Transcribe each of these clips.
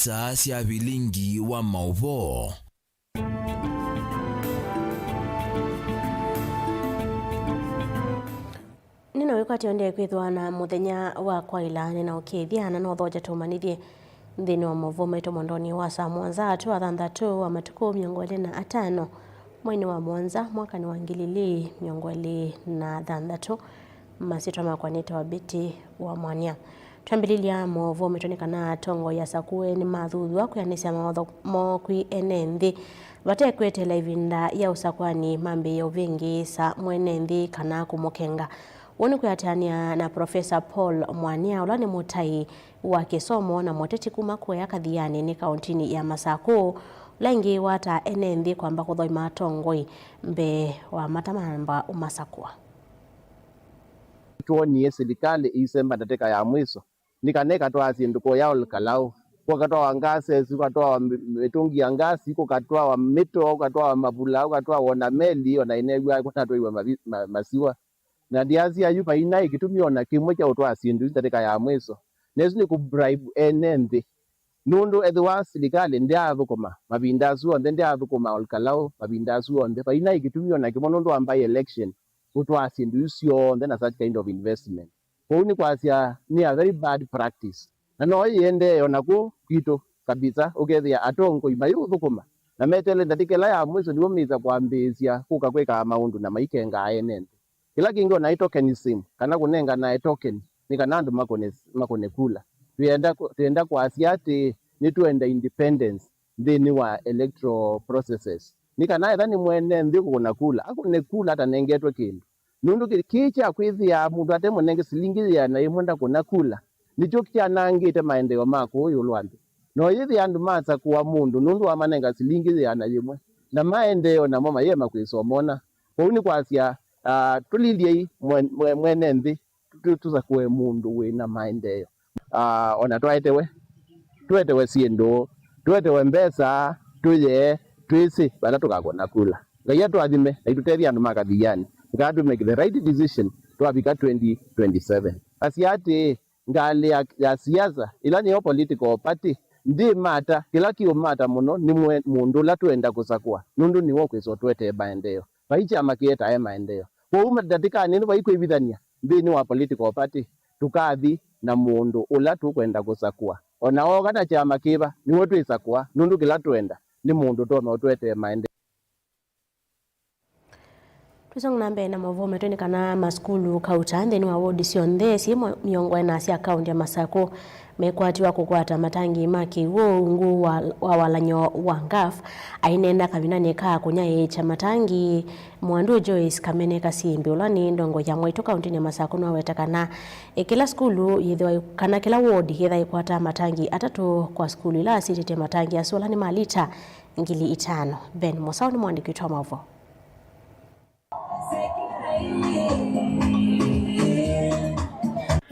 isaa cia bilingi wa mauvo. Nino wikati onde kwithwa na muthenya wa kwaila nina ukithiana no thoja tumanithie nthini wa mauvo maito mondoni wa saa mwanza tu athanthatu wa matuku 25 mwini wa mwanza mwakani wa 2026 masitwa makwanite wa biti wa mwanya. Twambililia mauvo maitonekana tongo ya sakue ni mathuthwa kuyanisya mawatho mokwi ene nthi vatekwetela ivinda ya usakwani mambi ya uvingi sa mwene nthi kana kumukenga. Woni kuyatania na Profesa Paul Mwania ula ni mutai wa kisomo na moteti kuma kuya kathiani ni kauntini ya Masako laingi wata ene nthi kwamba kuthoima tongoi mbe wa matamamba umasakwa. Tuonie serikali isemba ndateka ya mwiso nikaneka twa sinduko yao likalau kwa katwa wa ngase kwa katwa mitungi ya ngasi kwa katwa wa mito kwa katwa wa mabula kwa katwa wa meli ona inegwa kwa katwa wa masiwa na diazi ayupa ina ikitumio na kimwe cha utwa sindu ndateka ya mwiso nezu ni kubribe enende nundu edwa serikali ndiavukoma mabindazu onde ndiavukoma likalau mabindazu onde pa ina ikitumio na kimwe nundu ambaye election utwa sindu sio na such kind of investment. Kwa kwasia ni a very bad practice. Na no yende onako kito kabisa ukethia atongo imayu thukuma. Na metele ndatikela ya mwiso niwo miza kwambizia kuka kweka maundu na maikenga ayenende. Kila kingo na tokenism kana kunenga na token ni kanandu makone kula. Tuenda kwasia ati ni tuenda independence then wa electoral processes. Nikana ethani mwene nthi kuna kula akune kula hata nengetwe kindu nundu kicha kwithia mundu ate munenge silingithia na imunda kuna kula nicho kicha nangite maendeleo mako uyu lwandi no yithi andu matsa kuwa mundu nundu wa manenga silingithia na yimwe na maendeleo na mama yema kwisomona kwa kwasia tulilie mwene nthi tuza kuwe mundu wina maendeleo ona twetewe sindu twetewe mbesa tuye twisi bala tukakona kula ngaya twathime na itutethia andu makathiani got to make the right decision to abika 2027 asiati ngali ya siasa ila ni political party ndi mata kila kiyo mata muno ni mundu la tuenda kusakwa nundu ni wo kwiso twete maendeleo baicha makieta ya maendeleo kwa umadatika nini baiko ibithania ndi ni wa political party tukathi na mundu ula tukwenda kusakwa ona o kana chama kiba niwo twisakwa nundu kila tuenda ni mundu tono twete maendeleo. Tusongna mbe na mavo metonekana maskulu kauta nthini wa wodi sionthe si miongo na cia kaunti ya Masako mekwatiwa kukwata matangi maki ungu wa walanyo wa ngaf ainenda kavinani ka kunyaye cha matangi mwandu Joyce Kamene Kasimbi ulani ndongo ya Mwaito kaunti ya Masako no wetakana kila skulu yithwa kana kila wodi yitha ikwata matangi atatu kwa skulu ila sitete matangi asola ni malita 5,000. Ben Mosao ni mwandiki wa mavo.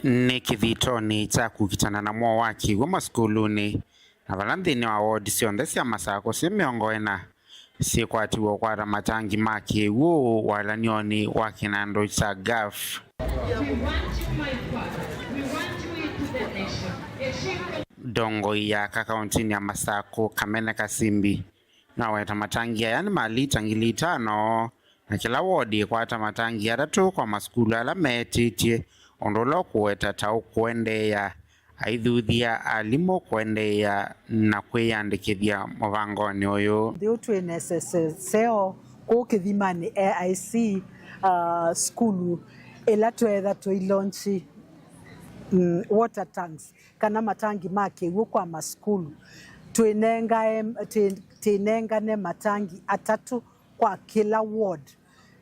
Ni kithitoni cha kukitana na mwa waki wa maskuluni na valanthini wa wodi sionthe cia Masako si miongo ena sikwatiwa kwata matangi maki wo walanioni wa kinando cha GAF. Dongo ya kakauntini ya Masako Kamene Kasimbi na weta matangi ya yani malita 5,000 na kila wodi kwata matangi atatu kwa maskulu ala metitie ondolo kuweta tau kuendeya aithuthia alimo kuendeya na kwiyandikithia muvangoni uyu thiu twine SSSO kukithimani AIC skulu ila twetha twilaunchi water tanks kana matangi makiwu kwa maskulu twinengane matangi atatu kwa kila ward.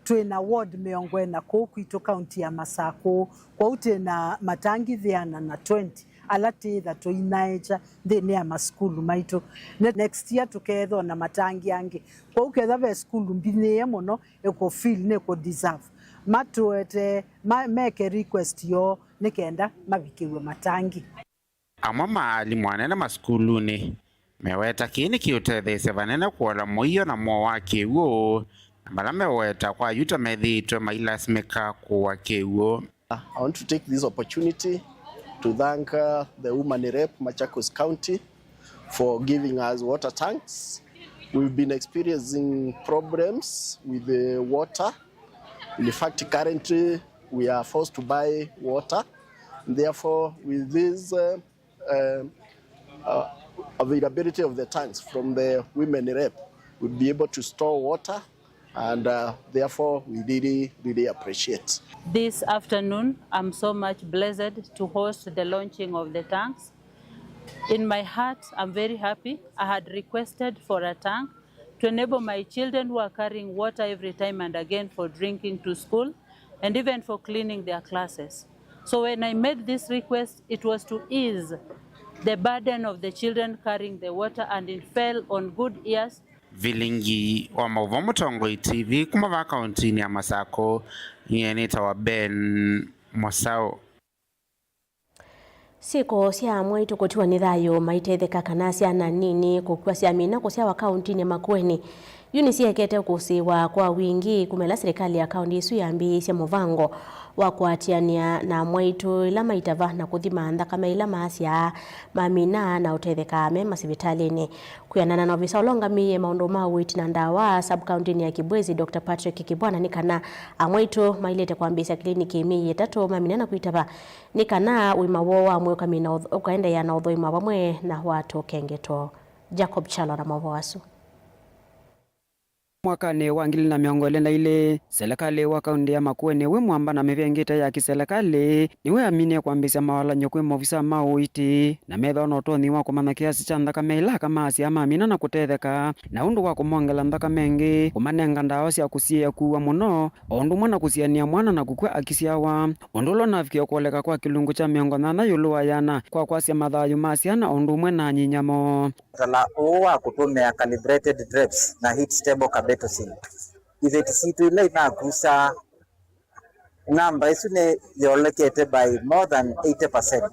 Twina ward miongo ena kwitu kaunti ya Masako kwa utena matangi thiana na 20 alati that tuinaeja thini ya maskulu maitu next year tukethwa na matangi angi kwa uketha be skulu mbine muno eko feel ne ko deserve matuete make request yo nikenda mabikiwe matangi amwe maalimu anene maskuluni meweta kini kiutethesya vanene kuola muio na mwo wake wo bala meweta kwa yuta methitwe mailasimika kuwa kiwo. I want to take this opportunity to thank the woman rep Machakos County for giving us water tanks. We've been experiencing problems with the water. In fact, currently we are forced to buy water. Therefore, with this availability of the tanks from the women rep, we'll be able to store water, and therefore we really appreciate. This afternoon, I'm so much blessed to host the launching of the tanks. In my heart, I'm very happy. I had requested for a tank to enable my children who are carrying water every time and again for drinking to school and even for cleaning their classes. So when I made this request, it was to ease the burden of the children carrying the water, and it fell on good ears. Vilingi wa Mauvoo Mutongoi TV kumava kauntini ya Masako yeneta wa Ben Mosao. Siko cia mwaitu kutiwa ni thayo maitetheka kana ciana nini kukua cia mina kucia wa kauntini Makueni. Yunisi ekete kusiwa kwa wingi kumela serikali ya kaunti isu yambi cia muvango wa kuatiania na mwaitu ila maitava na kuthima thakame ila macia mamina na utetheka me masivitalini. Kuyanana na ofisa olongamie maundu ma witi na ndawa sub county ya Kibwezi Dr. Patrick Kibwana nikana amwaitu mailete kwambisia kliniki miye tatu mamina na kuitava nikana uimawo wa mweka mina ukaenda ya na udhoima wamwe na watu kengeto. Jacob Chalo na mawasu. Mwakani wa 2022 serikali wa kaunti ya Makueni we mwamba na mivengite ya kiserikali niwe amine kwambisia mawalanyo kwi maofisa ma uiti na metha no toni wa kumana kiasi cha thakame ila kama cia mamina na kutetheka na undu wa kumongela thakame mengi kumanenga ndawa cia kusia kuwa muno ondu mwana kusiania mwana na kukua akisiawa ondu lo nafikia kuoleka kwa kilungu cha 80 yuluwa yana kwa cia mathayu ma ciana ondu mwe na nyinyamo tala owa kutumia calibrated drips na heat stable carbetocin ithetitu ile inagusa namba isu ne yolekete by more than 80%.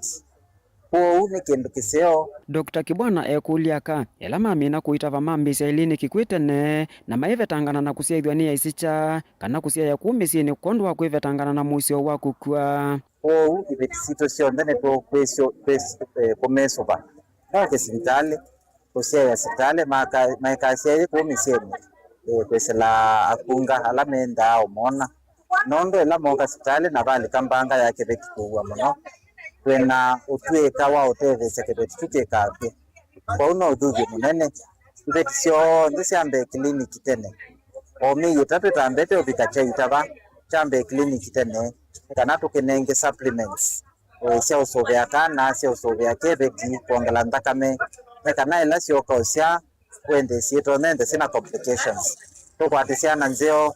Kwa ni kindu kiseo. Dr. Kibwana ekuliaka ela mamina kuitava mambisa ilini kikwitene na maivetangana na kusiaithwa ni isicha kana kusia ya kumisini kondwa kuivetangana na musio wa kukua o ithetitu sio ndene to kwesio komesoba na kesitale kusia ya sitale maikasia kumisini kwesela akunga alamenda omona nondo ela moka sitale na bali kambanga ya kebeki kuwa muno kwena utweka wa utethese kebeki tukekape kwa uno udhugi munene ivetisio ndisiambe kliniki tene omi yitatu tambete ubikacha itaba chambe kliniki tene kana tukenenge supplements sia usovea kana sia usovea kebeki kuongela ndakame kana ela sio kausia wende sito nende sina complications to kwatisiana nzeo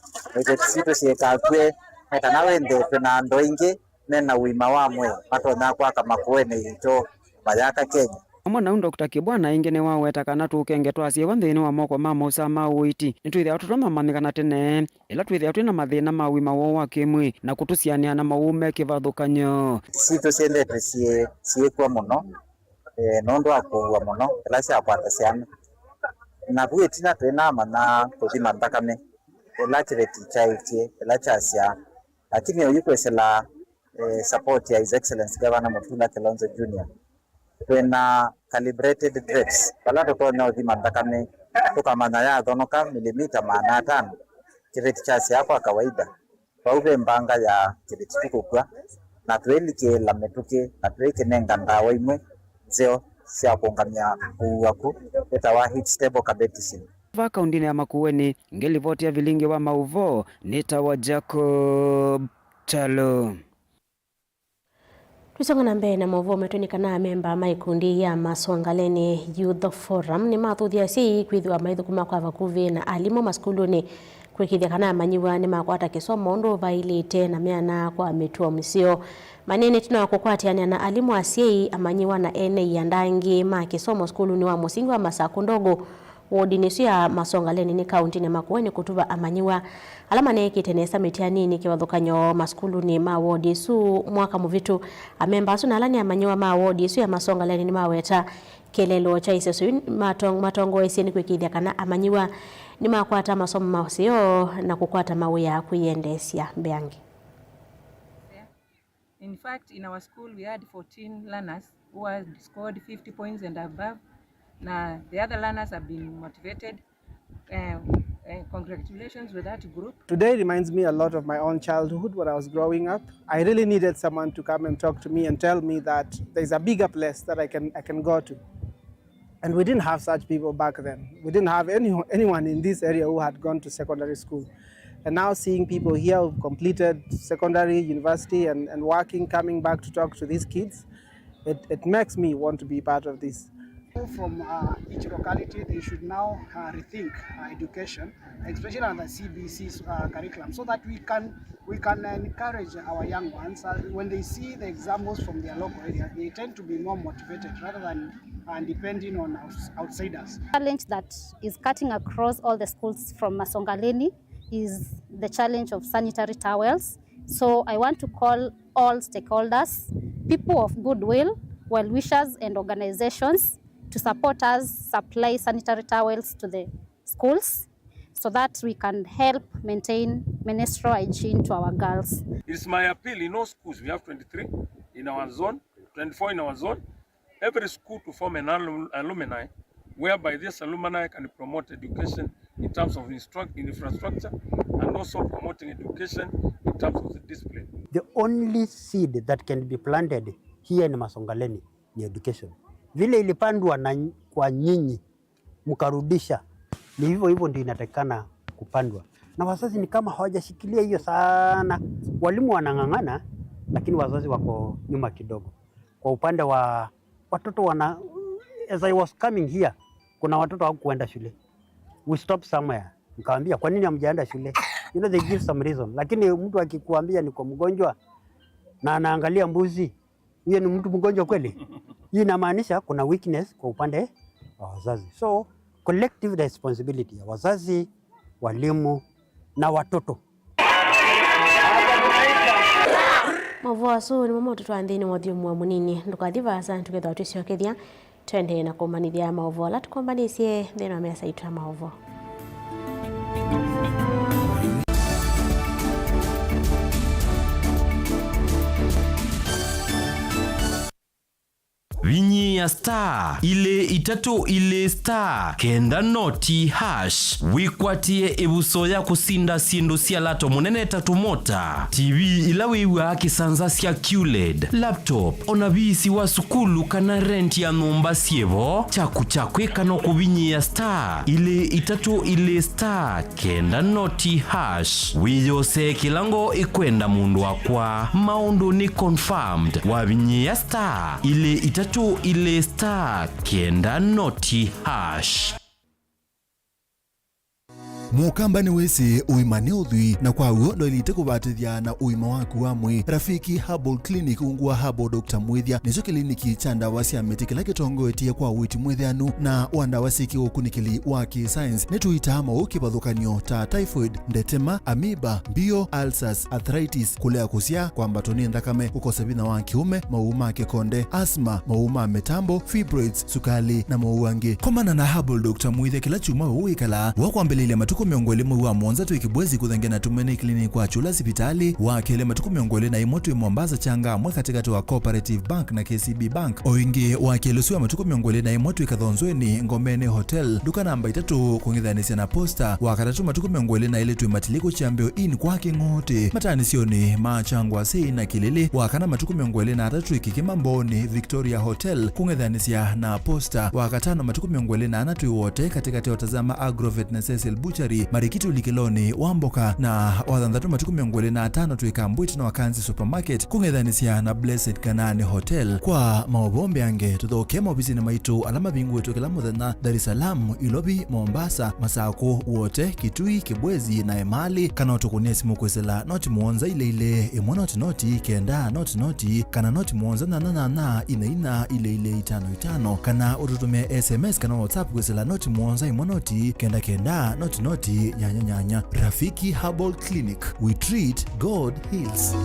sito siekakwe kana wende pena ndoingi nena wima wamwe matona kwa kama kuene ito mayaka Kenya Mwana Dr. Kibwana ingene waweta kana tukenge twasie wanthini wa moko ma mausa ma uiti nitwithia tutoma mamikana tene ila twithia twina mathina ma wima wo wa kimwi na kutusiania na maume kivathukanyo sito siendete siekwa muno nondo akuwa muno ila cia kwata ciana na bwetina twina mana kuthima thakame ila kireti chaitie ila chasia lakini oyukwesela support ya His Excellency Governor Mutula Kilonzo Jr. Twina calibrated drips pala tukona uthima thakame tukamanya ya thonoka milimita 5 kireti chasia hapo kawaida kwa ube mbanga ya kireti tukukua na twelike la metuke na tweke nenga ndawa imwe zeo cia kungamia kuwaku etawa heat stable carbetocin va kaundini ya Makueni ngelivotia vilingi wa Mauvoo nitawa Jacob Chalo. Tusongana mbele na Mauvoo metunikana memba maikundi ya Maswangaleni Youth Forum ni mathuthia si kwithwa maithukuma kwa vakuvi na alimu maskuluni kwikithia kana manyiwa ni makwata kisomo ndo vailite na miana kwa mituo misio manene tuna kukwatiania na alimu asiei amanyiwa na ene ya ndangi ma kisomo skuluni wa musingi wa Masako ndogo wodinisu ya Maswangaleni ni kaunti ni Makueni kutuva amanyiwa alama nekitenesa mitiani ni kiwathukanyo maskuluni ma wodisu mwaka muvitu amemba asu na alani amanyiwa ma wodisu ya Maswangaleni ni maweta kelelo cha isesu matongo eseni kwikithia kana amanyiwa ni makwata masomo masio na kukwata mawe ya kuiendesia Mbeangi. In fact, in our school we had 14 learners who had scored 50 points and above, Now, the other learners have been motivated. Congratulations with that group. Today reminds me a lot of my own childhood when I was growing up. I really needed someone to come and talk to me and tell me that there's a bigger place that I can go to. And we didn't have such people back then. We didn't have anyone in this area who had gone to secondary school. And now seeing people here who've completed secondary, university, and working, coming back to talk to these kids, it makes me want to be part of this. From each locality, they should now rethink education, especially on the CBC's curriculum, so that we can encourage our young ones. When they see the examples from their local area, they tend to be more motivated rather than depending on outsiders. The challenge that is cutting across all the schools from Masongaleni is the challenge of sanitary towels. So I want to call all stakeholders, people of goodwill, well-wishers and organizations to support us supply sanitary towels to the schools so that we can help maintain menstrual hygiene to our girls. It's my appeal in all schools. We have 23 in our zone, 24 in our zone. Every school to form an alumni, whereby this alumni can promote education in terms of infrastructure and also promoting education in terms of the discipline. The only seed that can be planted here in Masongaleni ni education. Vile ilipandwa kwa nyinyi mkarudisha, ni hivyo hivyo ndio inatakikana kupandwa. Na wazazi ni kama hawajashikilia hiyo sana. Walimu wanang'ang'ana, lakini wazazi wako nyuma kidogo. Kwa upande wa watoto as I was coming here, kuna watoto hawakuenda shule. We stopped somewhere. Nikamwambia, kwa nini hamjaenda shule? You know, they give some reason. Lakini mtu akikuambia niko mgonjwa na anaangalia mbuzi, yeye ni mtu mgonjwa kweli? Hii inamaanisha kuna weakness kwa upande wa wazazi. So collective responsibility ya wazazi, walimu na watoto. Mavoaso ni mamoto twandini wathio mwa munini ndukathiva sana tuketha tuciokethia twende na kumanithia maovo la tukombanicie thina wa mesa itu ya maovo. Vinyi ya star ile itatu ile star kenda noti hash wikwatie ebuso ya kusinda sindu sia lato munene tatu mota TV ilawiwa kisanza sia QLED laptop onabisi wa sukulu kana rent ya numba sievo chaku kano kubinyi ya star ile itatu ile star kenda noti hash wiyose kilango ikwenda mundu wakwa maundu ni confirmed wabinyi ya star ile itatu ile star kenda noti hash. Mukambani wese uimane udhui na kwa uondo ilite kubatithia na uima waku wa mwi. Rafiki Herbal Clinic ungua Herbal Dr. Mwithia nicho kliniki cha ndawa cia miti kila kitongo etia kwa witi mwithianu na wandawa siki ukunikili wa science netuitama ukibadhukanio ta typhoid, ndetema, amoeba, bio, ulcers, arthritis, kulea kusia kwa mbatoni ndakame, ukosabina wa kiume, mauma kekonde, asma, mauma metambo, fibroids, sukali na mauange. Komana na Herbal Dr. Mwithia kila chuma uikala wakwambelele matuko miongole mwe wa Mwanza tu ikibwezi kuthengena tumene kliniki kwa chula hospitali wa kele matuko miongole na imoto Mombasa changa mwe katikati wa Cooperative Bank na KCB Bank oinge wa kele suwa matuko miongole na imoto ikathonzweni Ngomene Hotel duka namba 3 kuongithanisia na posta wa katatu matuko miongole na ile tuimatiliko chambeo in kwa kingote matani sioni machangwa sei na kilele wa kana matuko miongole na 3 ikikimamboni Victoria Hotel kuongithanisia na posta wa katano matuko miongole na anatu wote katikati watazama Agrovet na Cecil Butchery Marikitu Likeloni Wamboka na wathandatu matuku miongole na 5 tuikambwiti na Wakanzi Supermarket kungethanisia na Blessed Kanani Hotel kwa maobombe ange tuthoke mobisini maitu alama bingu wetu kila muthenya Dar es Salaam, Ilobi, Mombasa, Masako wote Kitui, Kibwezi na Emali kana utukunia simu kwesela noti muonza ile imwe noti kenda noti kana noti muonza na ina ile 55 kana ututumia SMS kana WhatsApp kwesela noti muonza imwe noti kenda noti nyanya. Rafiki Herbal Clinic, we treat, God heals.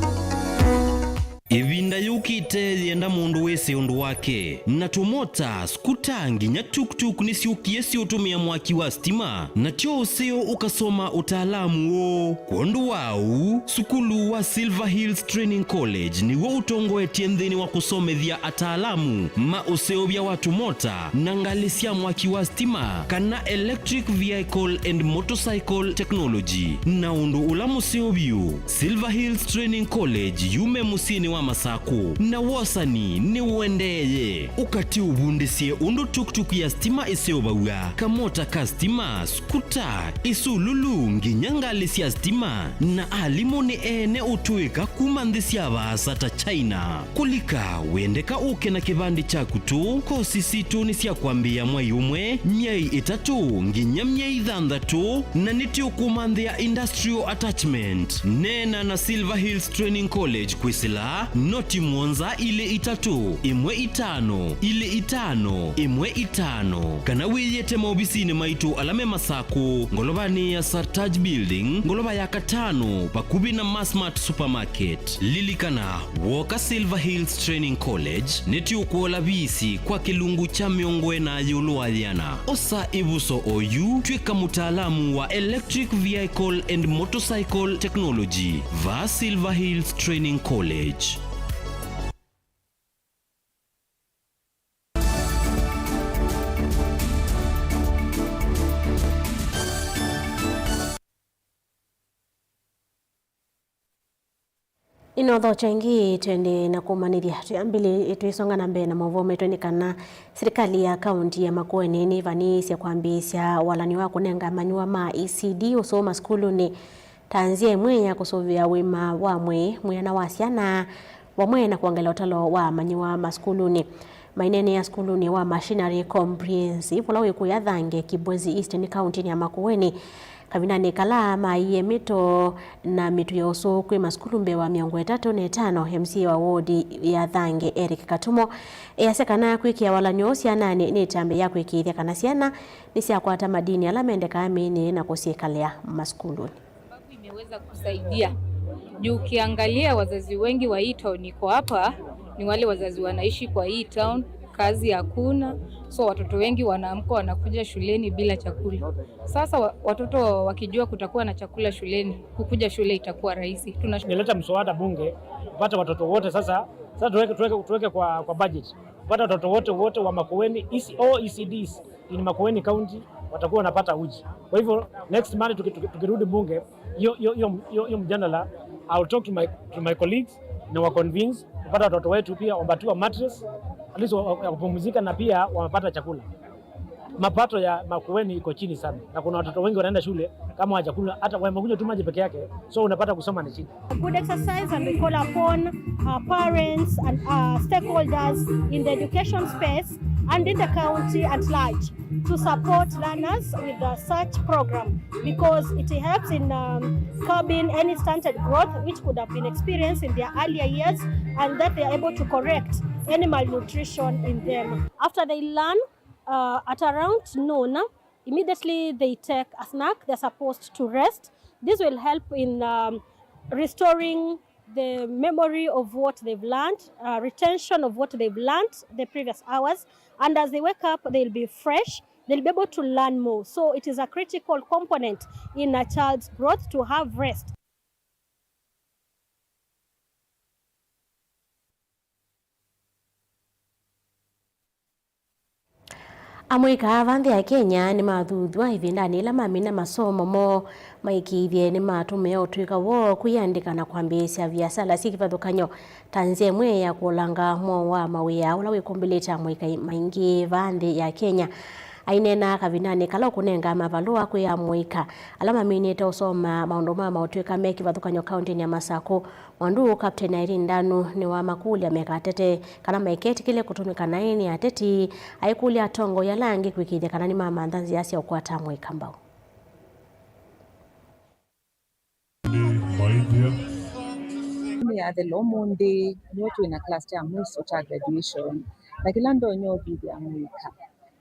ivinda yukite yenda mundu wese undu wake na tumota skutangi nya tuktuk nisiukie utumia mwaki wa stima na useo ukasoma utaalamu wo kondu wau sukulu wa Silver Hills Training College ni wo utongo etiendhini wa kusomethia ataalamu ma useo bya watu mota na ngalisia mwaki wa stima kana electric vehicle and motorcycle technology na undu ula museo biu Silver Hills Training College yume musini wa Masako na wasani ni uendeye ukati ubundisie undu tuktuk ya stima iseo bawa kamota ka stima skuta isululu nginyangalisia stima na alimoni ene utuika kumandisia basa ta China kulika wendeka uke na kibandi chaku tu kosi situ nisia kwambia mwai umwe myei itatu nginya myei thandatu na nitio kumandhia industrial attachment nena na Silver Hills Training College kwisila noti mwonza ile itatu imwe itano ile itano imwe itano kana wiyete maobisini maitu alame Masako ngolobani ya Sartaj Building ngoloba ya katano pakubi na Massmart Supermarket lilikana woka Silver Hills Training College neti ukuola bisi kwa kilungu cha miongwe na yuluwa yana osa ibuso oyu twika mutaalamu wa electric vehicle and motorcycle technology va Silver Hills Training College. Inodho chengi twende na kumanithia tuyambili tuisonga na mbele na mavome tuonekana serikali ya kaunti ya Makueni ni vanisia kwambisya walani wako nenga manyua ma ECD usoma skulu ni tanzia mwenya kusovia wima wa mwana wasiana wa mwena kuangalia utalo wa manyua maskulu ni mainene ya skulu ni wa machinery comprehensive wala wiku ya dhange Kibwezi Eastern County ya Makueni kabinani kala maiye mito na mitu ya uso kwe maskulu mbewa 305 MC wa wodi ya dhange Eric Katumo yasekana kwiki ya wala nyosi anane ni tambe ya kwiki ya kanasiana nisi ya kwa tamadini alamende kaamini na kusiekalea maskulu imeweza kusaidia juu ukiangalia wazazi wengi wa hii town niko hapa ni wale wazazi wanaishi kwa hii town kazi hakuna so watoto wengi wanaamka wanakuja shuleni bila chakula. Sasa watoto wakijua kutakuwa na chakula shuleni kukuja shule itakuwa rahisi. Tunaleta mswada bunge kupata watoto wote sasa tuweke kwa budget. Kupata watoto wote wa Makueni ECDs in Makueni County watakuwa wanapata uji. Kwa hivyo next month tukirudi bunge hiyo mjadala I'll talk to my colleagues na wa convince kupata watoto wetu pia wapatiwa mattress at least wapumzika na pia wapata chakula. Mapato ya Makueni iko chini sana na kuna watoto wengi wanaenda shule kama hajakula hata wamekunywa tu maji peke yake so unapata kusoma ni chini. Good exercise and we call upon parents and stakeholders in the education space and in the county at large to support learners with such program because it helps in curbing any stunted growth which could have been experienced in their earlier years and that they are able to correct any malnutrition in them. After they learn at around noon, immediately they take a snack. They're supposed to rest. This will help in restoring the memory of what they've learned, retention of what they've learned the previous hours. And as they wake up, they'll be fresh. They'll be able to learn more. So it is a critical component in a child's growth to have rest. Amwika avandhi ya Kenya ni mathudhwa ivindani ila mamina masomo mo maikithie ni matumia utuika wo kuyandika na kwambisya biasala sikivathukanyo tanzia mwe ya kulanga mo wa mawia ula wikumbilita mwika maingi vandhi ya Kenya ainena kavinani kala kunenga mavalua kuya mwika alama minita usoma maundu mama utuika meki vathukanyo kaunti ya Masako wandu Captain Irene Ndanu ni wa makuli amekatete kana maiketi kile kutumika naini ateti aikuli atongo ya langi kwikithia kana ni mama ndanzi yasi ukwata mwika mbao. ya the Lomonde nyoto ina cluster ya mwiso cha graduation na kila ndo nyoto ya mwika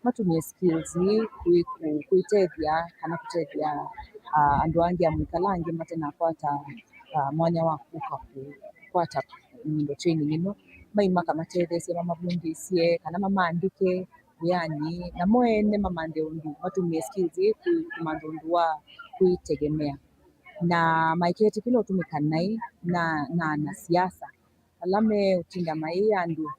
matumie skills kuitethia kana kutethia andu angi ya mwika langi matena kwata mwanya wa kuka kwata nindo training ino maimaka matethesie mamabungisie kana mamandike yani na moene mamande undu matumie skills kumanda undu wa kuitegemea na maiketi kilo tumikanai na siasa alame utinda mai andu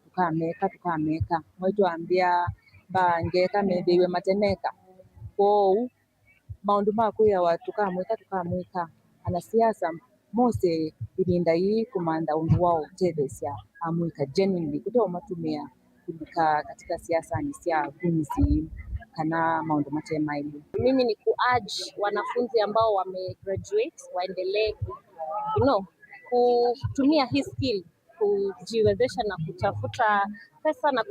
tukameka mwetu ambia bangeka mebewe mateneka ko maundu makuya watu tukamweka ana siasa mose ilinda hii kumanda undu wao tethesia amwika genuinely kutoa matumia kulika katika siasa ni sia kunisi kana maundu matema ili. Mimi ni kuurge wanafunzi ambao wamegraduate waendelee kutumia hii skill kujiwezesha na kutafuta pesa na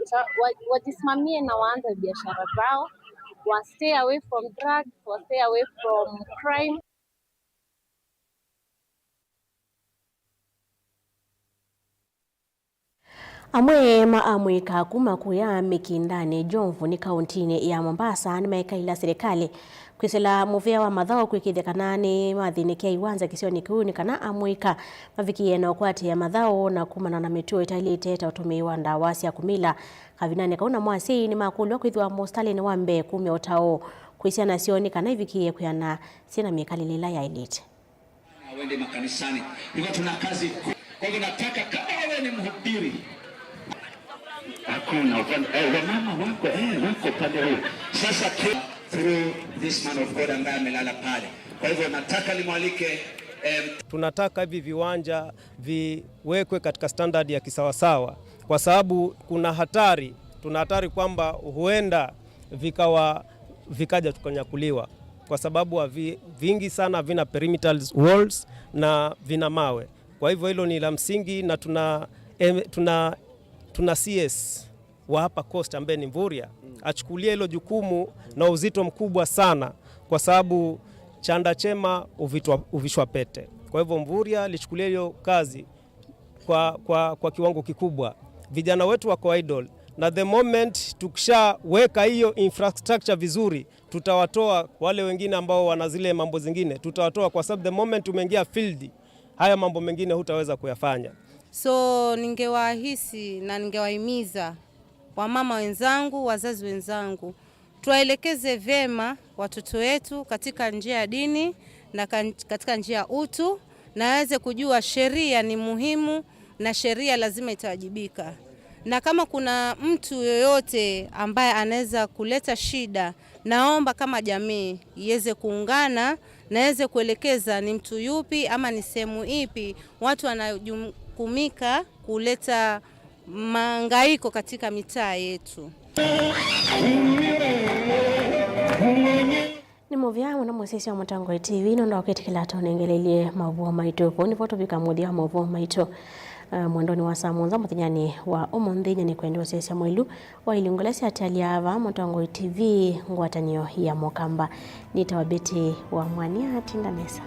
wajisimamie na waanze biashara zao, wa stay away from drugs, wa stay away from crime. Amwe maamwika kuma kuya mikindani Jomvu ni kauntini ya Mombasa ni maikaila serikali kwisela muvea wa madhao kwikithekana ni mathinikia iwanza kisioni kiuni kana amwika mavikie na okwati ya madhao na kumana na mituo itailiteta utumiwa ndawa cia kumila kavinane kauna mwasi ni makulwa kwithwa mostali ni wambe kume otao kwisiana sioni kana ivikie kuyana sina mikalilila ya elite. Wende makanisani hivyo tuna kazi kwa hivyo nataka kama wewe ni mhubiri hakuna wamama wako pande huu sasa through this man of God ambaye amelala pale. Kwa hivyo nataka nimwalike tunataka hivi viwanja viwekwe katika standard ya kisawasawa kwa sababu kuna hatari, tuna hatari kwamba huenda vikaja tukanyakuliwa kwa sababu vingi sana vina perimeter walls na vina mawe. Kwa hivyo hilo ni la msingi na tuna CS wa hapa Coast ambaye ni Mvurya achukulie hilo jukumu na uzito mkubwa sana kwa sababu chanda chema uvishwa pete. Kwa hivyo Mvurya lichukulie hiyo kazi kwa kiwango kikubwa. Vijana wetu wako idle na the moment tukishaweka hiyo infrastructure vizuri tutawatoa wale wengine ambao wana zile mambo zingine, tutawatoa kwa sababu the moment umeingia field haya mambo mengine hutaweza kuyafanya. So ningewahisi na ningewahimiza wamama wenzangu, wazazi wenzangu, tuwaelekeze vyema watoto wetu katika njia ya dini na katika njia ya utu na waweze kujua sheria ni muhimu na sheria lazima itawajibika. Na kama kuna mtu yoyote ambaye anaweza kuleta shida, naomba kama jamii iweze kuungana na iweze kuelekeza ni mtu yupi ama ni sehemu ipi watu wanajukumika kuleta mangaiko katika mitaa yetu. Ni movya na mwesesi wa Mutango TV nondo wakati kila tonengelelie mavuo maito poni foto bikamudia mavuo maito mwandoni wa samunza mutinyani wa omondinya ni kwendi wasesi mwelu wa ilingolesi ataliava Mutango TV ngwatanio ya Mokamba nitawabeti wa Mwania Tindanesa.